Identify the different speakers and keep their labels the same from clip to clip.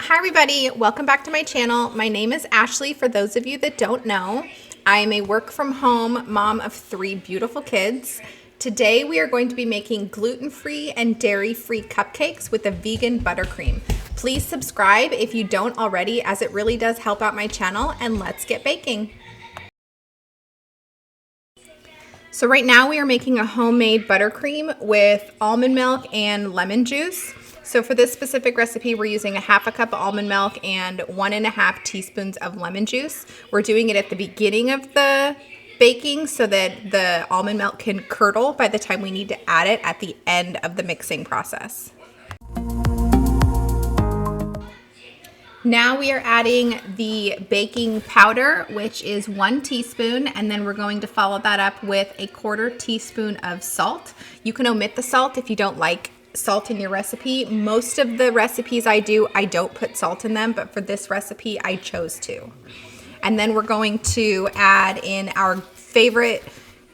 Speaker 1: Hi everybody, welcome back to my channel. My name is Ashley, for those of you that don't know. I am a work from home mom of 3 beautiful kids. Today we are going to be making gluten-free and dairy-free cupcakes with a vegan buttercream. Please subscribe if you don't already, as it really does help out my channel, and let's get baking. So right now we are making a homemade buttercream with almond milk and lemon juice. So for this specific recipe, we're using a half a cup of almond milk and 1.5 teaspoons of lemon juice. We're doing it at the beginning of the baking so that the almond milk can curdle by the time we need to add it at the end of the mixing process. Now we are adding the baking powder, which is 1 teaspoon, and then we're going to follow that up with a 1/4 teaspoon of salt. You can omit the salt if you don't like salt in your recipe. Most of the recipes I do, I don't put salt in them, but for this recipe, I chose to. And then we're going to add in our favorite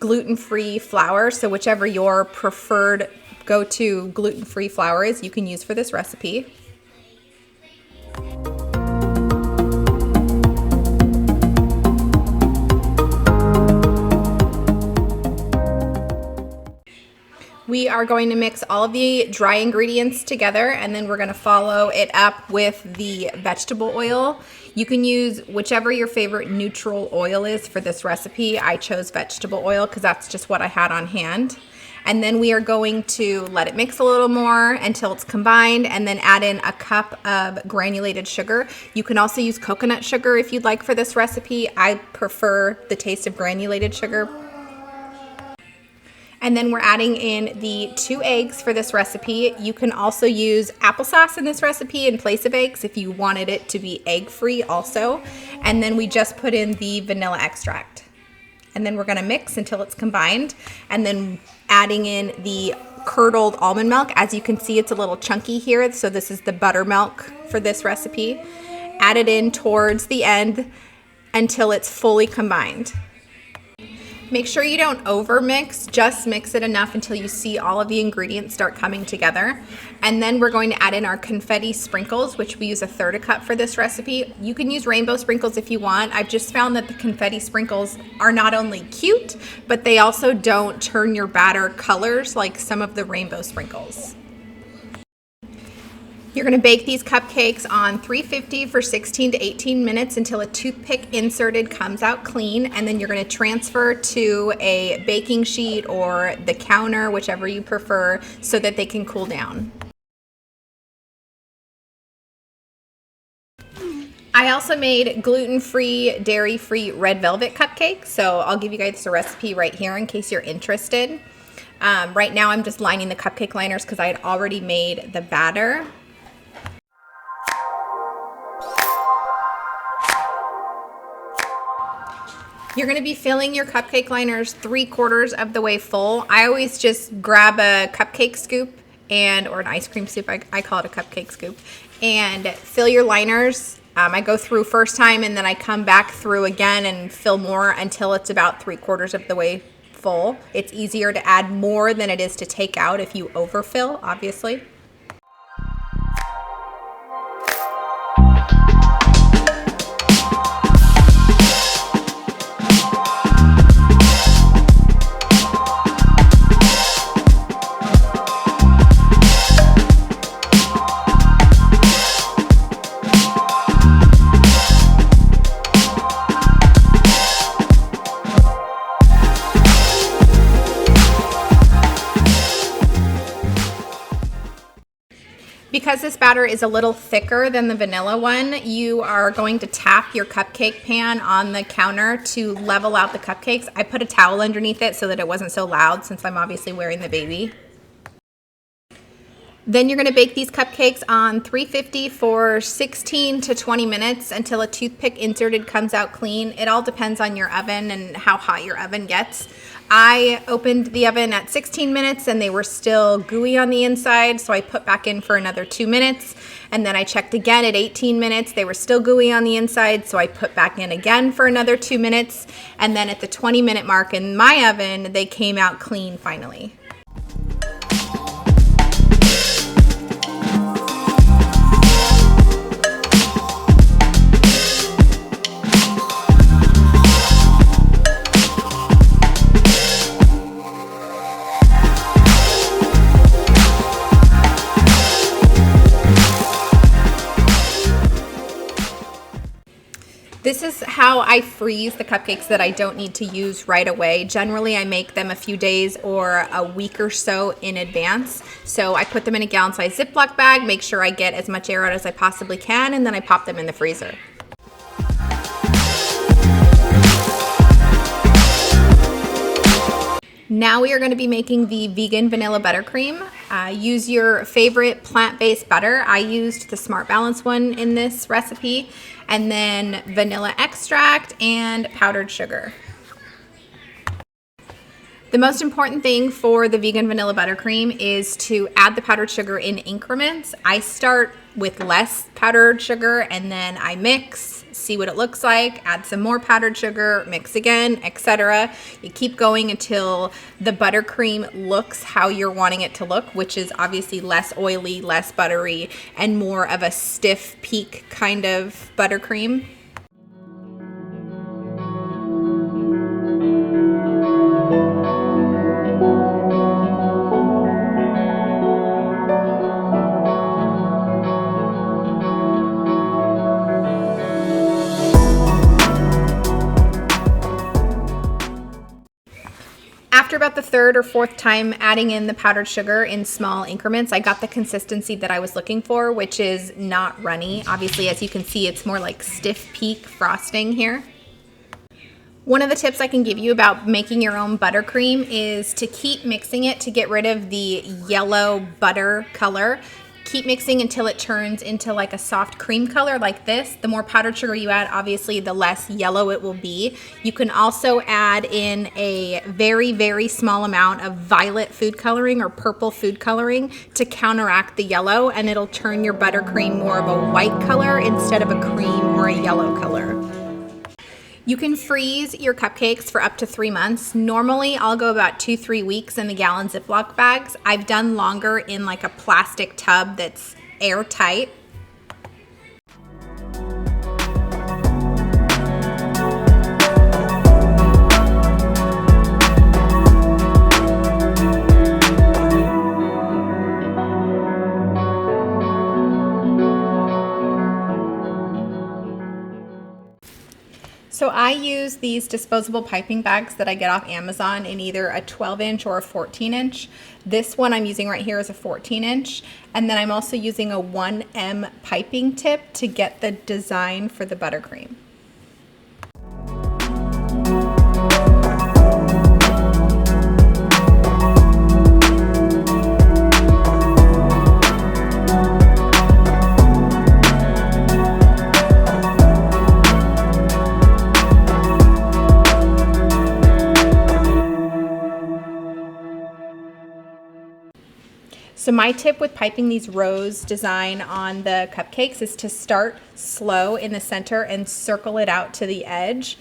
Speaker 1: gluten-free flour. So whichever your preferred go-to gluten-free flour is, you can use for this recipe. We are going to mix all of the dry ingredients together, and then we're going to follow it up with the vegetable oil. You can use whichever your favorite neutral oil is for this recipe. I chose vegetable oil because that's just what I had on hand. And then we are going to let it mix a little more until it's combined, and then add in a cup of granulated sugar. You can also use coconut sugar if you'd like for this recipe. I prefer the taste of granulated sugar. And then we're adding in the 2 eggs for this recipe. You can also use applesauce in this recipe in place of eggs if you wanted it to be egg-free also. And then we just put in the vanilla extract. And then we're gonna mix until it's combined. And then adding in the curdled almond milk. As you can see, it's a little chunky here. So this is the buttermilk for this recipe. Add it in towards the end until it's fully combined. Make sure you don't over mix, just mix it enough until you see all of the ingredients start coming together. And then we're going to add in our confetti sprinkles, which we use 1/3 cup for this recipe. You can use rainbow sprinkles if you want. I've just found that the confetti sprinkles are not only cute, but they also don't turn your batter colors like some of the rainbow sprinkles. You're going to bake these cupcakes on 350 for 16 to 18 minutes until a toothpick inserted comes out clean, and then you're going to transfer to a baking sheet or the counter, whichever you prefer, so that they can cool down. I also made gluten-free, dairy-free red velvet cupcakes, so I'll give you guys the recipe right here in case you're interested. Right now I'm just lining the cupcake liners because I had already made the batter. You're going to be filling your cupcake liners 3/4 of the way full. I always just grab a cupcake scoop or an ice cream scoop. I call it a cupcake scoop, and fill your liners. I go through first time and then I come back through again and fill more until it's about 3/4 of the way full. It's easier to add more than it is to take out if you overfill, obviously. Because this batter is a little thicker than the vanilla one, you are going to tap your cupcake pan on the counter to level out the cupcakes. I put a towel underneath it so that it wasn't so loud since I'm obviously wearing the baby. Then you're going to bake these cupcakes on 350 for 16 to 20 minutes until a toothpick inserted comes out clean. It all depends on your oven and how hot your oven gets. I opened the oven at 16 minutes and they were still gooey on the inside, so I put back in for another 2 minutes. And then I checked again at 18 minutes. They were still gooey on the inside, so I put back in again for another 2 minutes. And then at the 20-minute mark in my oven, they came out clean finally. This is how I freeze the cupcakes that I don't need to use right away. Generally, I make them a few days or a week or so in advance. So I put them in a gallon-sized Ziploc bag, make sure I get as much air out as I possibly can, and then I pop them in the freezer. Now we are going to be making the vegan vanilla buttercream. Use your favorite plant-based butter. I used the Smart Balance one in this recipe, and then vanilla extract and powdered sugar. The most important thing for the vegan vanilla buttercream is to add the powdered sugar in increments. I start with less powdered sugar and then I mix, see what it looks like, add some more powdered sugar, mix again, etc. You keep going until the buttercream looks how you're wanting it to look, which is obviously less oily, less buttery, and more of a stiff peak kind of buttercream. After about the third or fourth time adding in the powdered sugar in small increments, I got the consistency that I was looking for, which is not runny. Obviously, as you can see, it's more like stiff peak frosting here. One of the tips I can give you about making your own buttercream is to keep mixing it to get rid of the yellow butter color. Keep mixing until it turns into like a soft cream color like this. The more powdered sugar you add, obviously, the less yellow it will be. You can also add in a very, very small amount of violet food coloring or purple food coloring to counteract the yellow, and it'll turn your buttercream more of a white color instead of a cream or a yellow color. You can freeze your cupcakes for up to 3 months. Normally, I'll go about 2-3 weeks in the gallon Ziploc bags. I've done longer in like a plastic tub that's airtight. So I use these disposable piping bags that I get off Amazon in either a 12-inch or a 14-inch. This one I'm using right here is a 14-inch. And then I'm also using a 1M piping tip to get the design for the buttercream. So my tip with piping these rose design on the cupcakes is to start slow in the center and circle it out to the edge.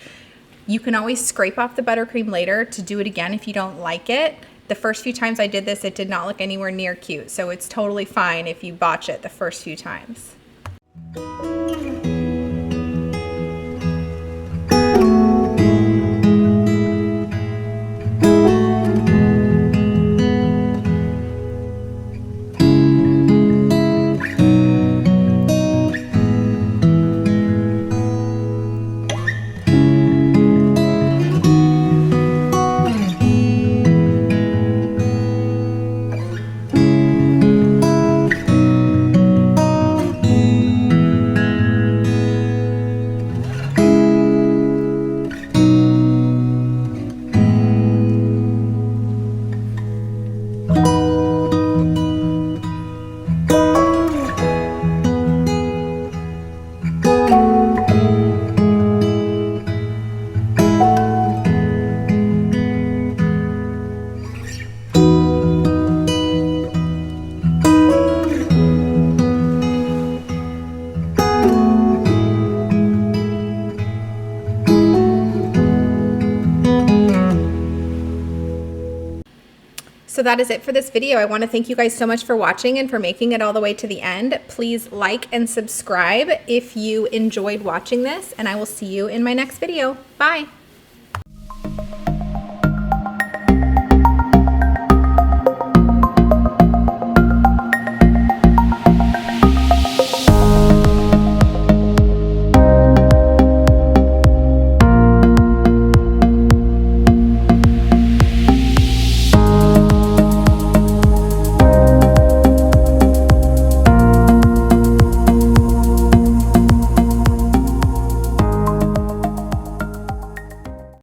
Speaker 1: You can always scrape off the buttercream later to do it again if you don't like it. The first few times I did this, it did not look anywhere near cute, so it's totally fine if you botch it the first few times. So that is it for this video. I want to thank you guys so much for watching and for making it all the way to the end. Please like and subscribe if you enjoyed watching this, and I will see you in my next video. Bye.